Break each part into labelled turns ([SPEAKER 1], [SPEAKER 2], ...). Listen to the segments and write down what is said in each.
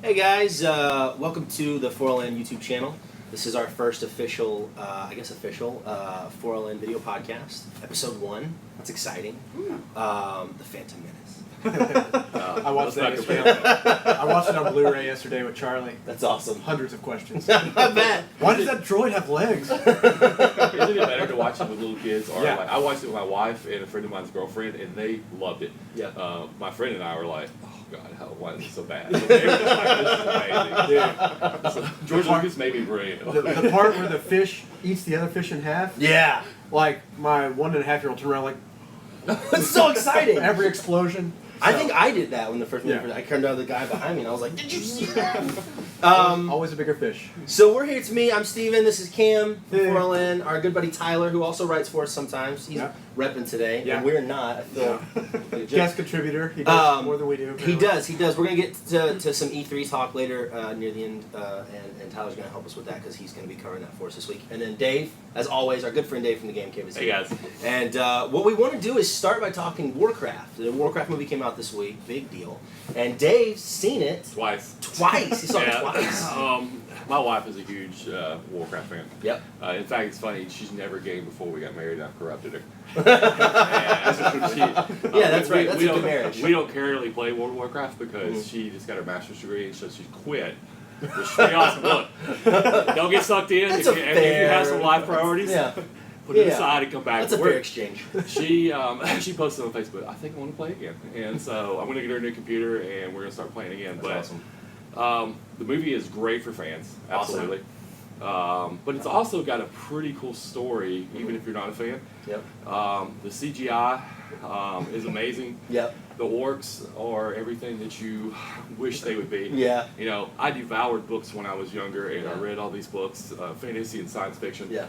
[SPEAKER 1] Hey guys, welcome to the 4LN YouTube channel. This is our first official, official 4LN video podcast, episode 1. That's exciting. The Phantom Menace.
[SPEAKER 2] I watched that yesterday. I watched it on Blu-ray yesterday with Charlie.
[SPEAKER 1] That's awesome.
[SPEAKER 2] Hundreds of questions.
[SPEAKER 1] I bet.
[SPEAKER 2] Why does that droid have legs?
[SPEAKER 3] Isn't it better to watch it with little kids? Or
[SPEAKER 2] Yeah.
[SPEAKER 3] like, I watched it with my wife and a friend of mine's girlfriend, and they loved it.
[SPEAKER 1] Yeah.
[SPEAKER 3] My friend and I were like, "Oh God, why is it so bad?" But they were just like, "This is amazing."
[SPEAKER 2] Dude,
[SPEAKER 3] George Lucas made me brilliant.
[SPEAKER 2] the part where the fish eats the other fish in half.
[SPEAKER 1] Yeah.
[SPEAKER 2] Like my 1.5-year-old turned around like
[SPEAKER 1] It's so exciting.
[SPEAKER 2] every explosion.
[SPEAKER 1] I think I did that when the first movie.
[SPEAKER 2] Yeah.
[SPEAKER 1] I turned to the guy behind me and I was like, "Did you see that?"
[SPEAKER 2] Always a bigger fish.
[SPEAKER 1] So we're here. It's me. I'm Steven. This is Cam from
[SPEAKER 2] Hey.
[SPEAKER 1] 4LN. Our good buddy Tyler, who also writes for us sometimes. He's
[SPEAKER 2] Yeah.
[SPEAKER 1] repping today,
[SPEAKER 2] Yeah.
[SPEAKER 1] and we're not. I feel like
[SPEAKER 2] Guest contributor. He does more than we do.
[SPEAKER 1] He does. We're going to get to some E3 talk later near the end, and Tyler's going to help us with that because he's going to be covering that for us this week. And then Dave, as always, our good friend Dave from the Game Cave is
[SPEAKER 3] Hey
[SPEAKER 1] here.
[SPEAKER 3] guys.
[SPEAKER 1] And what we want to do is start by talking Warcraft. The Warcraft movie came out this week. Big deal. And Dave's seen it
[SPEAKER 3] Twice.
[SPEAKER 1] twice. He saw it twice.
[SPEAKER 3] My wife is a huge Warcraft fan.
[SPEAKER 1] Yep.
[SPEAKER 3] In fact, it's funny. She's never gamed before we got married, and I corrupted her. Yeah,
[SPEAKER 1] that's right. That's a good marriage.
[SPEAKER 3] We don't currently play World of Warcraft because she just got her master's degree, and so she quit. Which is pretty awesome. Look, don't get sucked in.
[SPEAKER 1] That's
[SPEAKER 3] If you have some life priorities,
[SPEAKER 1] Yeah.
[SPEAKER 3] put it aside and come back.
[SPEAKER 1] That's a fair exchange.
[SPEAKER 3] She posted on Facebook, I think I want to play again. And so I'm going to get her a new computer, and we're going to start playing again.
[SPEAKER 1] That's
[SPEAKER 3] but
[SPEAKER 1] awesome.
[SPEAKER 3] The movie is great for fans, absolutely. But it's also got a pretty cool story, even if you're not a fan.
[SPEAKER 1] Yep.
[SPEAKER 3] The CGI is amazing.
[SPEAKER 1] Yep.
[SPEAKER 3] The orcs are everything that you wish they would be.
[SPEAKER 1] Yeah.
[SPEAKER 3] You know, I devoured books when I was younger, and I read all these books, fantasy and science fiction.
[SPEAKER 1] Yeah.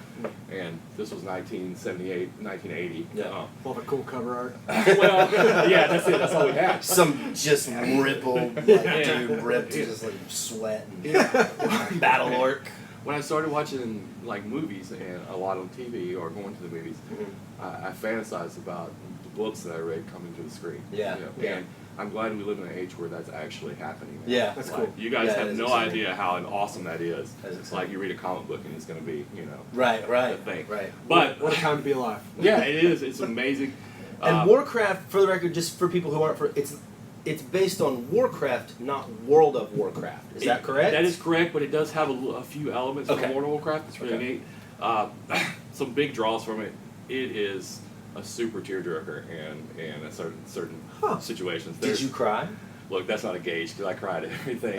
[SPEAKER 3] And this was 1978, 1980.
[SPEAKER 1] Yeah.
[SPEAKER 2] All the cool cover art.
[SPEAKER 3] Well, yeah, that's it. That's all we had.
[SPEAKER 1] Some just rippled, like, dude ripped, just like sweat and battle orc.
[SPEAKER 3] When I started watching like movies and a lot on TV or going to the movies, I fantasized about the books that I read coming to the screen.
[SPEAKER 1] Yeah.
[SPEAKER 3] You know?
[SPEAKER 1] Yeah.
[SPEAKER 3] And I'm glad we live in an age where that's actually happening.
[SPEAKER 1] Yeah.
[SPEAKER 2] That's
[SPEAKER 3] Like,
[SPEAKER 2] cool.
[SPEAKER 3] you guys
[SPEAKER 1] Yeah, it
[SPEAKER 3] have
[SPEAKER 1] is
[SPEAKER 3] no
[SPEAKER 1] exciting.
[SPEAKER 3] idea how awesome that is.
[SPEAKER 1] That is
[SPEAKER 3] It's like you read a comic book and it's going to be, you know,
[SPEAKER 1] Right.
[SPEAKER 3] the thing.
[SPEAKER 1] Right.
[SPEAKER 3] But
[SPEAKER 2] What a time to be alive.
[SPEAKER 3] yeah, it is. It's amazing.
[SPEAKER 1] And Warcraft, for the record, just for people who aren't it's based on Warcraft, not World of Warcraft. Is that correct?
[SPEAKER 3] That is correct, but it does have a few elements from World of Warcraft. It's really neat. Some big draws from it. It is a super tearjerker in a certain situations.
[SPEAKER 1] Did you cry?
[SPEAKER 3] Look, that's not a gauge because I cried at everything.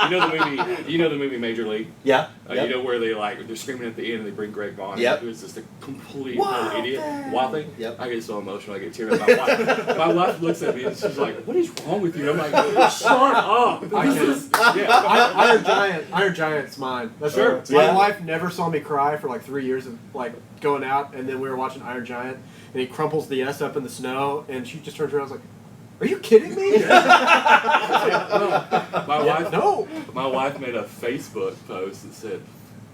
[SPEAKER 3] You know the movie Major League.
[SPEAKER 1] Yeah.
[SPEAKER 3] You know where they're screaming at the end and they bring Greg Vaughn.
[SPEAKER 1] Yep.
[SPEAKER 3] It was just a complete
[SPEAKER 1] Wild
[SPEAKER 3] idiot.
[SPEAKER 1] thing.
[SPEAKER 3] Wild thing.
[SPEAKER 1] Yep.
[SPEAKER 3] I get so emotional. I get teared up. My wife looks at me and she's like, "What is wrong with you?" I'm like, "Shut up."
[SPEAKER 2] Iron Giant's mine. That's
[SPEAKER 3] Sure.
[SPEAKER 2] right. My
[SPEAKER 1] Yeah.
[SPEAKER 2] wife never saw me cry for like 3 years of like going out, and then we were watching Iron Giant, and he crumples the S up in the snow, and she just turns around and was like, "Are you kidding me?"
[SPEAKER 3] My wife made a Facebook post that said,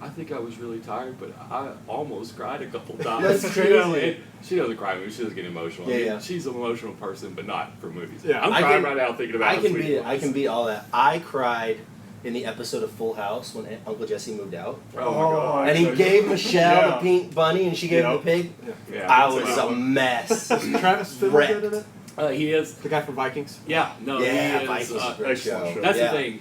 [SPEAKER 3] "I think I was really tired, but I almost cried a couple times."
[SPEAKER 1] That's
[SPEAKER 3] You know,
[SPEAKER 1] crazy.
[SPEAKER 3] and she doesn't cry movies. She doesn't get emotional.
[SPEAKER 1] Yeah,
[SPEAKER 3] I mean,
[SPEAKER 1] yeah.
[SPEAKER 3] She's an emotional person, but not for movies.
[SPEAKER 2] Yeah.
[SPEAKER 3] I'm crying right now thinking about
[SPEAKER 1] I
[SPEAKER 3] how
[SPEAKER 1] can
[SPEAKER 3] sweet
[SPEAKER 1] beat
[SPEAKER 3] it
[SPEAKER 1] it. I
[SPEAKER 3] was.
[SPEAKER 1] can beat all that. I cried in the episode of Full House when Uncle Jesse moved out.
[SPEAKER 3] Oh my God.
[SPEAKER 1] And he gave Michelle the
[SPEAKER 2] Yeah.
[SPEAKER 1] pink bunny and she gave him the pig.
[SPEAKER 3] Yeah,
[SPEAKER 1] I
[SPEAKER 3] that's
[SPEAKER 1] was
[SPEAKER 3] a
[SPEAKER 1] a
[SPEAKER 3] good one.
[SPEAKER 1] mess.
[SPEAKER 2] Travis Fimmel
[SPEAKER 1] Wrecked.
[SPEAKER 2] good in it?
[SPEAKER 3] He is.
[SPEAKER 2] The guy from Vikings.
[SPEAKER 3] Yeah. No.
[SPEAKER 1] Yeah,
[SPEAKER 3] he
[SPEAKER 1] Vikings
[SPEAKER 3] is.
[SPEAKER 1] is a great show.
[SPEAKER 3] That's
[SPEAKER 1] Yeah.
[SPEAKER 3] the thing.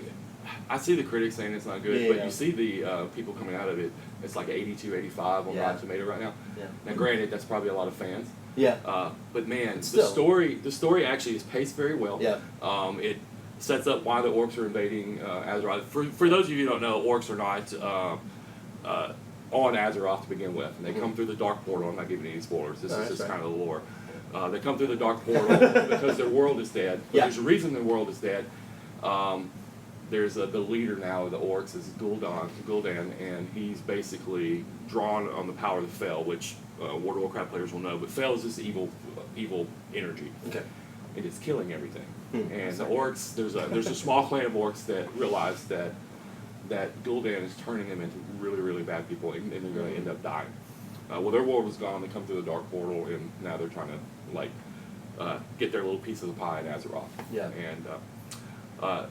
[SPEAKER 3] I see the critics saying it's not good,
[SPEAKER 1] Yeah.
[SPEAKER 3] but you see the people coming out of it. It's like 82, 85 on
[SPEAKER 1] Yeah.
[SPEAKER 3] Rotten Tomato right now.
[SPEAKER 1] Yeah.
[SPEAKER 3] Now, granted, that's probably a lot of fans.
[SPEAKER 1] Yeah.
[SPEAKER 3] But man,
[SPEAKER 1] Still.
[SPEAKER 3] the story actually is paced very well.
[SPEAKER 1] Yeah.
[SPEAKER 3] It sets up why the orcs are invading Azeroth. For those of you who don't know, orcs are not on Azeroth to begin with, and they come through the Dark Portal. I'm not giving any spoilers. This is just kind of the lore. They come through the Dark Portal because their world is dead. But there's a reason their world is dead. There's the leader now of the orcs is Gul'dan, and he's basically drawn on the power of the Fel, which World of Warcraft players will know. But Fel is this evil energy.
[SPEAKER 1] Okay.
[SPEAKER 3] It is killing everything. And the orcs, there's a small clan of orcs that realize that Gul'dan is turning them into really, really bad people, and they're going to end up dying. Well, their world was gone. They come through the Dark Portal, and now they're trying to get their little piece of the pie in Azeroth.
[SPEAKER 1] Yeah.
[SPEAKER 3] And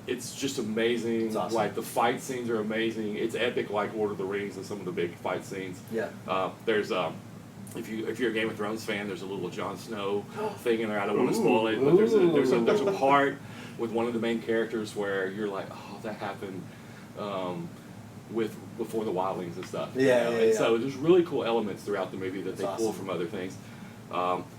[SPEAKER 3] It's just amazing.
[SPEAKER 1] It's awesome.
[SPEAKER 3] Like the fight scenes are amazing. It's epic, like Lord of the Rings and some of the big fight scenes.
[SPEAKER 1] Yeah.
[SPEAKER 3] There's if you're a Game of Thrones fan, there's a little Jon Snow thing in there. I don't want to spoil it, but there's a part with one of the main characters where you're like, oh, that happened with before the wildlings and stuff.
[SPEAKER 1] Yeah,
[SPEAKER 3] And so there's really cool elements throughout the movie that
[SPEAKER 1] That's
[SPEAKER 3] they pull
[SPEAKER 1] awesome.
[SPEAKER 3] from other things.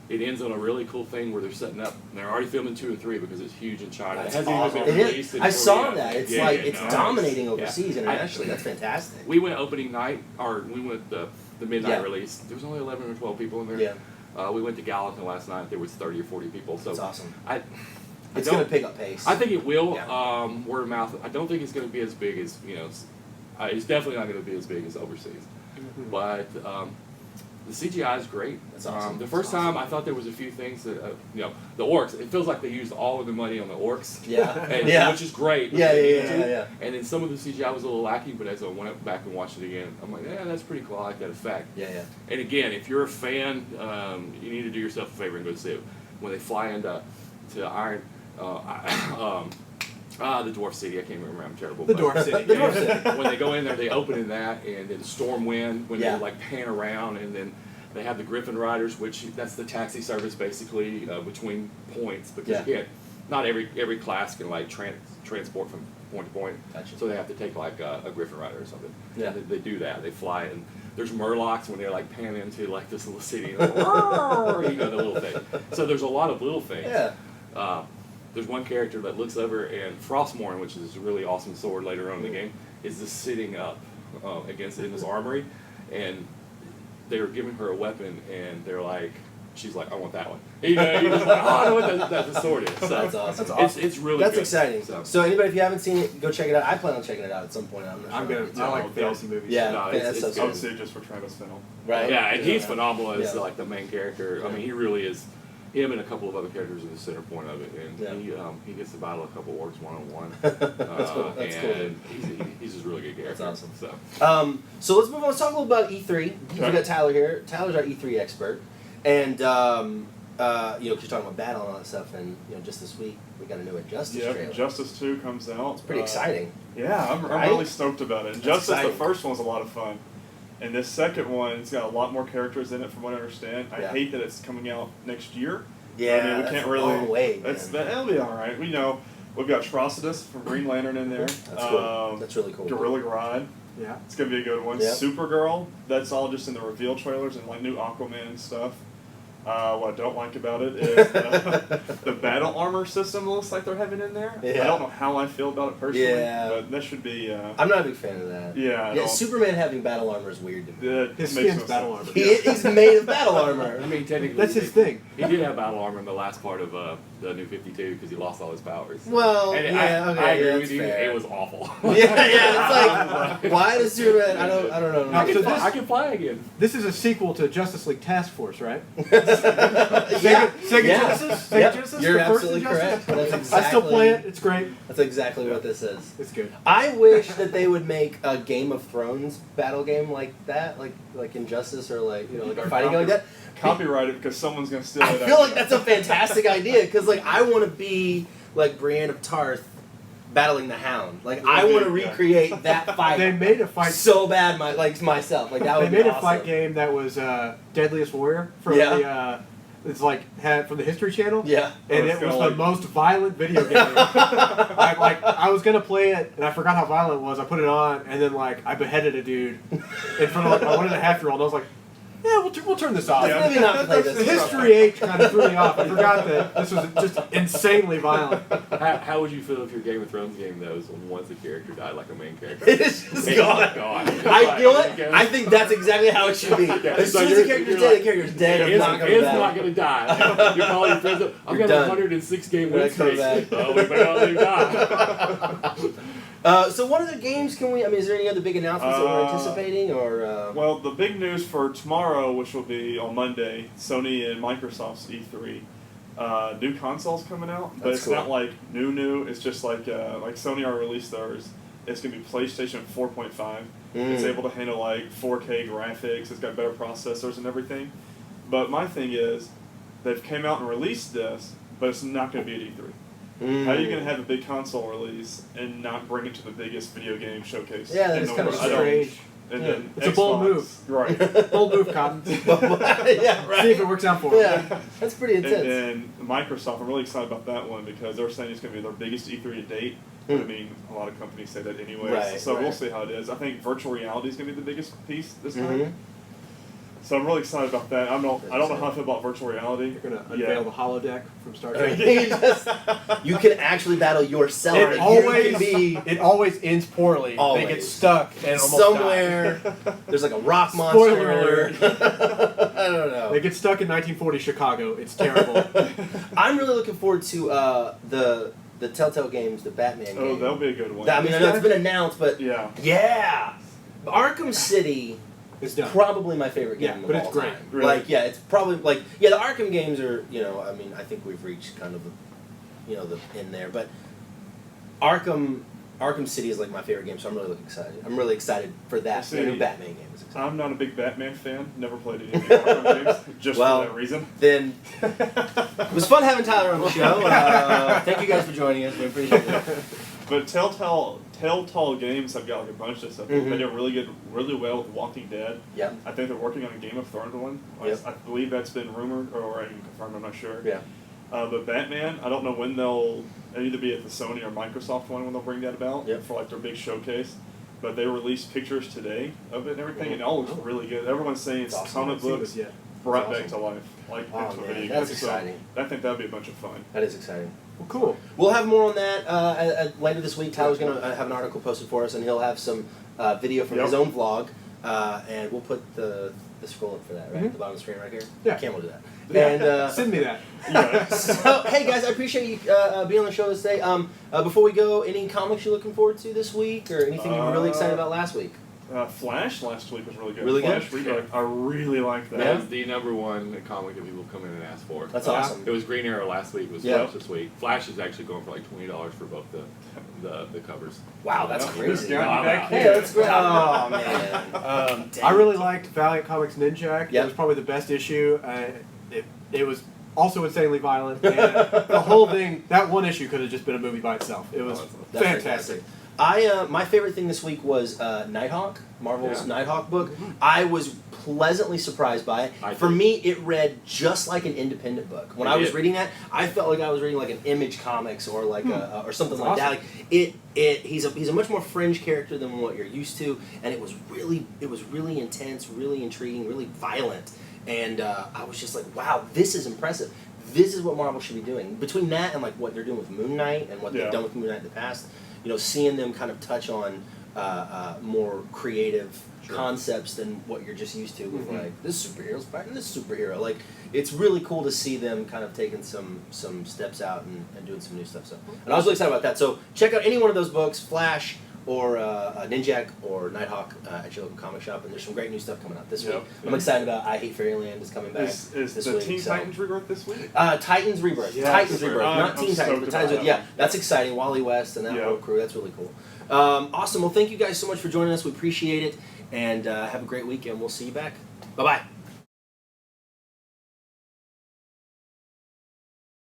[SPEAKER 3] It ends on a really cool thing where they're setting up. And they're already filming 2 and 3 because it's huge in China.
[SPEAKER 1] That's
[SPEAKER 3] it hasn't
[SPEAKER 1] awesome.
[SPEAKER 3] even been
[SPEAKER 1] It
[SPEAKER 3] released
[SPEAKER 1] is.
[SPEAKER 3] in
[SPEAKER 1] I saw
[SPEAKER 3] Korea.
[SPEAKER 1] that. It's
[SPEAKER 3] Yeah,
[SPEAKER 1] like
[SPEAKER 3] yeah,
[SPEAKER 1] it's
[SPEAKER 3] nice.
[SPEAKER 1] dominating
[SPEAKER 3] Yeah.
[SPEAKER 1] overseas internationally. That's fantastic.
[SPEAKER 3] We went opening night, or we went the midnight
[SPEAKER 1] Yeah.
[SPEAKER 3] release. There was only 11 or 12 people in there.
[SPEAKER 1] Yeah.
[SPEAKER 3] We went to Gallatin last night. There was 30 or 40 people. So
[SPEAKER 1] That's awesome.
[SPEAKER 3] I
[SPEAKER 1] It's
[SPEAKER 3] don't-
[SPEAKER 1] going to pick up pace.
[SPEAKER 3] I think it will.
[SPEAKER 1] Yeah.
[SPEAKER 3] Word of mouth. I don't think it's going to be as big as it's definitely not going to be as big as overseas.
[SPEAKER 1] Mm-hmm.
[SPEAKER 3] But the CGI is great.
[SPEAKER 1] That's awesome.
[SPEAKER 3] The first
[SPEAKER 1] That's
[SPEAKER 3] time
[SPEAKER 1] awesome.
[SPEAKER 3] I thought there was a few things that the orcs. It feels like they used all of the money on the orcs.
[SPEAKER 1] Yeah.
[SPEAKER 3] And,
[SPEAKER 1] Yeah.
[SPEAKER 3] Which is great.
[SPEAKER 1] Yeah,
[SPEAKER 3] because they
[SPEAKER 1] yeah,
[SPEAKER 3] need
[SPEAKER 1] yeah,
[SPEAKER 3] to.
[SPEAKER 1] yeah.
[SPEAKER 3] And then some of the CGI was a little lacking, but as I went back and watched it again, I'm like, yeah, that's pretty cool. I like that effect.
[SPEAKER 1] Yeah, yeah.
[SPEAKER 3] And again, if you're a fan, you need to do yourself a favor and go see it. When they fly into Iron, the Dwarf City. I can't remember. I'm terrible.
[SPEAKER 2] The
[SPEAKER 3] but-
[SPEAKER 2] Dwarf City.
[SPEAKER 1] The Dwarf City.
[SPEAKER 3] when they go in there, they open in that, and then Stormwind, when
[SPEAKER 1] Yeah.
[SPEAKER 3] they like pan around, and then they have the Griffin Riders, which that's the taxi service basically between points, because
[SPEAKER 1] Yeah.
[SPEAKER 3] again, not every class can like transport from point to point,
[SPEAKER 1] Gotcha.
[SPEAKER 3] so they have to take like a Griffin Rider or something.
[SPEAKER 1] Yeah.
[SPEAKER 3] They do that. They fly, and there's Murlocs when they like pan into like this little city, and the little thing. So there's a lot of little things.
[SPEAKER 1] Yeah.
[SPEAKER 3] There's one character that looks over, and Frostmourne, which is a really awesome sword later on in the game, is just sitting up against in this armory, and they were giving her a weapon, and they're like, she's like, I want that one. You're just like, oh, I know what that the sword is. So
[SPEAKER 1] That's awesome.
[SPEAKER 3] It's really
[SPEAKER 1] That's
[SPEAKER 3] good.
[SPEAKER 1] exciting. So anybody, if you haven't seen it, go check it out. I plan on checking it out at some point. I'm not sure.
[SPEAKER 2] I like fantasy movies.
[SPEAKER 1] Yeah,
[SPEAKER 3] No,
[SPEAKER 1] that's
[SPEAKER 3] it's
[SPEAKER 1] so
[SPEAKER 4] I
[SPEAKER 1] good.
[SPEAKER 4] would say just for Travis Finnell.
[SPEAKER 1] Right.
[SPEAKER 3] Yeah, and he's
[SPEAKER 1] Yeah.
[SPEAKER 3] phenomenal as
[SPEAKER 1] Yeah.
[SPEAKER 3] like the main character. I mean, he really is. Him and a couple of other characters are the center point of it, and he gets to battle a couple orcs one-on-one.
[SPEAKER 1] That's cool. That's cool.
[SPEAKER 3] And he's just a really good character.
[SPEAKER 1] That's awesome.
[SPEAKER 3] So
[SPEAKER 1] So let's move on. Let's talk a little about E3. We
[SPEAKER 4] Okay.
[SPEAKER 1] got Tyler here. Tyler's our E3 expert, and because you're talking about battle and all that stuff, and just this week we got a new Injustice
[SPEAKER 4] Yeah,
[SPEAKER 1] trailer.
[SPEAKER 4] Justice 2 comes out.
[SPEAKER 1] It's pretty exciting.
[SPEAKER 4] Yeah, I'm
[SPEAKER 1] Right?
[SPEAKER 4] really stoked about it.
[SPEAKER 1] That's
[SPEAKER 4] Justice,
[SPEAKER 1] exciting.
[SPEAKER 4] the first one was a lot of fun. And this second one's got a lot more characters in it from what I understand. I
[SPEAKER 1] Yeah.
[SPEAKER 4] hate that it's coming out next year.
[SPEAKER 1] Yeah,
[SPEAKER 4] I mean, we
[SPEAKER 1] that's
[SPEAKER 4] can't
[SPEAKER 1] a
[SPEAKER 4] really.
[SPEAKER 1] long way,
[SPEAKER 4] That'll be all right. We know we've got Trocitus from Green Lantern in there.
[SPEAKER 1] That's cool. That's really cool.
[SPEAKER 4] Gorilla Grodd.
[SPEAKER 2] Yeah.
[SPEAKER 4] It's gonna be a good one.
[SPEAKER 1] Yep.
[SPEAKER 4] Supergirl. That's all just in the reveal trailers and like new Aquaman and stuff. What I don't like about it is the battle armor system looks like they're having in there.
[SPEAKER 1] Yeah.
[SPEAKER 4] I don't know how I feel about it personally,
[SPEAKER 1] Yeah.
[SPEAKER 4] but that should be.
[SPEAKER 1] I'm not a big fan of that.
[SPEAKER 4] Yeah, I
[SPEAKER 1] Yeah,
[SPEAKER 4] don't-
[SPEAKER 1] Superman having battle armor is weird to me.
[SPEAKER 4] That
[SPEAKER 2] His
[SPEAKER 4] makes
[SPEAKER 2] skin's
[SPEAKER 4] no
[SPEAKER 2] battle
[SPEAKER 4] sense.
[SPEAKER 2] armor.
[SPEAKER 1] He's made of battle armor.
[SPEAKER 3] I mean, technically,
[SPEAKER 2] That's his thing.
[SPEAKER 3] He did have battle armor in the last part of the New 52 because he lost all his powers.
[SPEAKER 1] Well,
[SPEAKER 3] And
[SPEAKER 1] yeah,
[SPEAKER 3] I
[SPEAKER 1] okay,
[SPEAKER 3] agree
[SPEAKER 1] yeah,
[SPEAKER 3] with
[SPEAKER 1] that's
[SPEAKER 3] you.
[SPEAKER 1] fair.
[SPEAKER 3] It was awful.
[SPEAKER 1] Yeah, it's like, why does Superman? I don't know.
[SPEAKER 2] Now,
[SPEAKER 3] I
[SPEAKER 2] so
[SPEAKER 3] can,
[SPEAKER 2] this-
[SPEAKER 3] I can fly again.
[SPEAKER 2] This is a sequel to Justice League Task Force, right?
[SPEAKER 1] Yeah.
[SPEAKER 2] Sega
[SPEAKER 1] Yeah.
[SPEAKER 2] Genesis? Sega
[SPEAKER 1] Yep.
[SPEAKER 2] Genesis?
[SPEAKER 1] You're
[SPEAKER 2] The first
[SPEAKER 1] absolutely
[SPEAKER 2] Injustice?
[SPEAKER 1] correct. That's
[SPEAKER 2] I still
[SPEAKER 1] exactly-
[SPEAKER 2] play it. It's great.
[SPEAKER 1] That's exactly what this is.
[SPEAKER 2] It's good.
[SPEAKER 1] I wish that they would make a Game of Thrones battle game like that, like Injustice or like a fighting game like that.
[SPEAKER 4] Copyright it because someone's gonna steal
[SPEAKER 1] I
[SPEAKER 4] it.
[SPEAKER 1] feel like that's a fantastic idea because I want to be like Brienne of Tarth battling the Hound. Like I want to
[SPEAKER 4] Yeah.
[SPEAKER 1] recreate that fight.
[SPEAKER 2] They made a fight.
[SPEAKER 1] so bad, myself. Like that
[SPEAKER 2] They
[SPEAKER 1] would
[SPEAKER 2] made
[SPEAKER 1] be
[SPEAKER 2] a
[SPEAKER 1] awesome.
[SPEAKER 2] fight game that was Deadliest Warrior from
[SPEAKER 1] Yeah.
[SPEAKER 2] it's like had from the History Channel.
[SPEAKER 1] Yeah.
[SPEAKER 2] And
[SPEAKER 4] Oh, it's
[SPEAKER 2] it was
[SPEAKER 4] gonna
[SPEAKER 2] the most violent video game. I was gonna play it, and I forgot how violent it was. I put it on, and then I beheaded a dude in front of a 1.5-year-old. I was like, yeah, we'll turn this off.
[SPEAKER 4] Yeah.
[SPEAKER 1] Maybe not play
[SPEAKER 2] The
[SPEAKER 1] this.
[SPEAKER 2] History age kind of threw me off. I forgot that this was just insanely violent.
[SPEAKER 3] How would you feel if your Game of Thrones game though was once a character died like a main character?
[SPEAKER 1] It's just
[SPEAKER 3] It's
[SPEAKER 1] gone.
[SPEAKER 3] gone.
[SPEAKER 1] You know what? I think that's exactly how it should be. As
[SPEAKER 3] So
[SPEAKER 1] soon as the
[SPEAKER 3] you're
[SPEAKER 1] character's
[SPEAKER 3] like-
[SPEAKER 1] dead, the character's dead.
[SPEAKER 3] It's,
[SPEAKER 1] It's not coming
[SPEAKER 3] it's
[SPEAKER 1] back.
[SPEAKER 3] not going to die. You call your friends up. I've
[SPEAKER 1] You're
[SPEAKER 3] got
[SPEAKER 1] done.
[SPEAKER 3] 106 game
[SPEAKER 1] You're
[SPEAKER 3] win
[SPEAKER 1] not coming
[SPEAKER 3] streak.
[SPEAKER 1] back.
[SPEAKER 3] Oh, we better not let him die.
[SPEAKER 1] So what other games can we? I mean, is there any other big announcements that we're anticipating, or?
[SPEAKER 4] Well, the big news for tomorrow, which will be on Monday, Sony and Microsoft's E3. New consoles coming out, but
[SPEAKER 1] That's
[SPEAKER 4] it's
[SPEAKER 1] cool.
[SPEAKER 4] not like new. It's just like Sony already released theirs. It's gonna be PlayStation 4.5. It's able to handle 4K graphics. It's got better processors and everything. But my thing is, they've came out and released this, but it's not gonna be at E3. How are you going to have a big console release and not bring it to the biggest video game showcase?
[SPEAKER 1] Yeah,
[SPEAKER 4] in
[SPEAKER 1] that's
[SPEAKER 4] the
[SPEAKER 1] kind of
[SPEAKER 4] world?
[SPEAKER 2] strange.
[SPEAKER 4] And
[SPEAKER 2] Yeah.
[SPEAKER 4] then
[SPEAKER 2] It's a bold move.
[SPEAKER 4] Right.
[SPEAKER 2] Bold move, Cotton.
[SPEAKER 1] Yeah, right.
[SPEAKER 2] See if it works out for him.
[SPEAKER 1] Yeah, that's pretty
[SPEAKER 4] And
[SPEAKER 1] intense.
[SPEAKER 4] then Microsoft, I'm really excited about that one because they're saying it's going to be their biggest E3 to date. But I mean, a lot of companies say that anyways.
[SPEAKER 1] Right,
[SPEAKER 4] so
[SPEAKER 1] right.
[SPEAKER 4] we'll see how it is. I think virtual reality is going to be the biggest piece this time.
[SPEAKER 1] Mhm.
[SPEAKER 4] So I'm really excited about that. I don't know how I feel about virtual reality.
[SPEAKER 2] You're gonna unveil the holodeck from Star Trek.
[SPEAKER 1] You can actually battle yourself.
[SPEAKER 2] It
[SPEAKER 1] You
[SPEAKER 2] always
[SPEAKER 1] can be
[SPEAKER 2] it always ends poorly.
[SPEAKER 1] Always.
[SPEAKER 2] They get stuck and almost
[SPEAKER 1] somewhere. There's like a rock monster.
[SPEAKER 2] Spoiler alert.
[SPEAKER 1] I don't
[SPEAKER 2] die.
[SPEAKER 1] know.
[SPEAKER 2] They get stuck in 1940 Chicago. It's terrible.
[SPEAKER 1] I'm really looking forward to the Telltale games, the Batman
[SPEAKER 4] Oh,
[SPEAKER 1] game.
[SPEAKER 4] that'll be a good one.
[SPEAKER 1] I mean, I know it's been announced, but
[SPEAKER 4] yeah.
[SPEAKER 1] Arkham City.
[SPEAKER 2] It's done.
[SPEAKER 1] Probably my favorite game
[SPEAKER 2] Yeah,
[SPEAKER 1] of
[SPEAKER 2] but
[SPEAKER 1] all
[SPEAKER 2] it's great.
[SPEAKER 1] time.
[SPEAKER 4] Really?
[SPEAKER 1] Like, yeah, it's probably like the Arkham games are, I mean, I think we've reached kind of the in there, but Arkham City is like my favorite game, so I'm really excited. I'm really excited for that.
[SPEAKER 4] See,
[SPEAKER 1] The new Batman game is exciting.
[SPEAKER 4] I'm not a big Batman fan. Never played any of the Arkham games, just
[SPEAKER 1] Well,
[SPEAKER 4] for that reason.
[SPEAKER 1] Then it was fun having Tyler on the show. Thank you guys for joining us. We appreciate it.
[SPEAKER 4] But Telltale Games have got like a bunch of stuff.
[SPEAKER 1] Mhm.
[SPEAKER 4] They did really well with Walking Dead.
[SPEAKER 1] Yeah.
[SPEAKER 4] I think they're working on a Game of Thrones one.
[SPEAKER 1] Yep.
[SPEAKER 4] I believe that's been rumored or even confirmed. I'm not sure.
[SPEAKER 1] Yeah.
[SPEAKER 4] But Batman, I don't know when they'll either be at the Sony or Microsoft one when they'll bring that about
[SPEAKER 1] Yep.
[SPEAKER 4] for like their big showcase. But they released pictures today of it and everything, and it all looks
[SPEAKER 2] Oh.
[SPEAKER 4] really good. Everyone's saying it's
[SPEAKER 1] That's
[SPEAKER 4] comic
[SPEAKER 2] Haven't seen
[SPEAKER 4] books
[SPEAKER 2] this yet.
[SPEAKER 4] brought
[SPEAKER 1] That's
[SPEAKER 4] back to life, like
[SPEAKER 1] Oh,
[SPEAKER 4] into a
[SPEAKER 1] man,
[SPEAKER 4] video
[SPEAKER 1] that's
[SPEAKER 4] game.
[SPEAKER 1] exciting.
[SPEAKER 4] So I think that'd be a bunch of fun.
[SPEAKER 1] That is exciting.
[SPEAKER 2] Well, cool.
[SPEAKER 1] We'll have more on that later this week. Tyler's going to have an article posted for us, and he'll have some video from his own vlog, and we'll put the scroll up for that, right?
[SPEAKER 2] Mhm.
[SPEAKER 1] At the bottom of the screen right here?
[SPEAKER 2] Yeah.
[SPEAKER 1] Cam will do that.
[SPEAKER 2] Yeah.
[SPEAKER 1] And
[SPEAKER 2] Send me that.
[SPEAKER 4] Yeah.
[SPEAKER 1] so, hey guys, I appreciate you being on the show today. Before we go, any comics you're looking forward to this week, or anything you were really excited about last week?
[SPEAKER 4] Flash last week was really good.
[SPEAKER 1] Really good?
[SPEAKER 4] Flash Redirect, I really liked that.
[SPEAKER 1] Yeah.
[SPEAKER 3] That was the number one comic that people come in and ask for.
[SPEAKER 1] That's
[SPEAKER 2] Yeah.
[SPEAKER 1] awesome.
[SPEAKER 3] It was Green Arrow last week. It was
[SPEAKER 1] Yeah.
[SPEAKER 3] Flash this week. Flash is actually going for like $20 for both the covers.
[SPEAKER 1] Wow, that's
[SPEAKER 4] Yeah.
[SPEAKER 1] crazy.
[SPEAKER 4] Yeah.
[SPEAKER 3] Wow.
[SPEAKER 1] Hey, that's great. Oh man. Dang.
[SPEAKER 2] I really liked Valiant Comics Ninjak.
[SPEAKER 1] Yep.
[SPEAKER 2] It was probably the best issue. It was also insanely violent. And the whole thing, that one issue could have just been a movie by itself. It was
[SPEAKER 1] That's
[SPEAKER 2] fantastic.
[SPEAKER 1] My favorite thing this week was Nighthawk, Marvel's
[SPEAKER 3] Yeah.
[SPEAKER 1] Nighthawk book. I was pleasantly surprised by it.
[SPEAKER 3] I
[SPEAKER 1] For
[SPEAKER 3] did.
[SPEAKER 1] me, it read just like an independent book. When
[SPEAKER 3] It
[SPEAKER 1] I was
[SPEAKER 3] did.
[SPEAKER 1] reading that, I felt like I was reading like an Image Comics or like or something
[SPEAKER 2] That's
[SPEAKER 1] like that.
[SPEAKER 2] awesome.
[SPEAKER 1] Like he's a much more fringe character than what you're used to, and it was really intense, really intriguing, really violent, and I was just like, wow, this is impressive. This is what Marvel should be doing. Between that and like what they're doing with Moon Knight and what they've done with Moon Knight in the past, seeing them kind of touch on more creative concepts than what you're just used to with like this superhero's fighting this superhero. Like it's really cool to see them kind of taking some steps out and doing some new stuff. So, and I was really excited about that. So check out any one of those books, Flash or Ninjak or Nighthawk at your local comic shop, and there's some great new stuff coming out this week. I'm excited about I Hate Fairyland is coming back
[SPEAKER 4] Is
[SPEAKER 1] this
[SPEAKER 4] the
[SPEAKER 1] week.
[SPEAKER 4] Teen
[SPEAKER 1] so.
[SPEAKER 4] Titans Rebirth this week?
[SPEAKER 1] Titans Rebirth.
[SPEAKER 4] Yes.
[SPEAKER 1] Titans Rebirth. Not
[SPEAKER 4] I'm
[SPEAKER 1] Teen Titans,
[SPEAKER 4] stoked
[SPEAKER 1] but
[SPEAKER 4] about
[SPEAKER 1] Titans
[SPEAKER 4] that
[SPEAKER 1] Rebirth. Yeah,
[SPEAKER 4] one.
[SPEAKER 1] that's exciting. Wally West and that
[SPEAKER 4] Yeah.
[SPEAKER 1] whole crew. That's really cool. Awesome. Well, thank you guys so much for joining us. We appreciate it. And have a great weekend. We'll see you back. Bye-bye.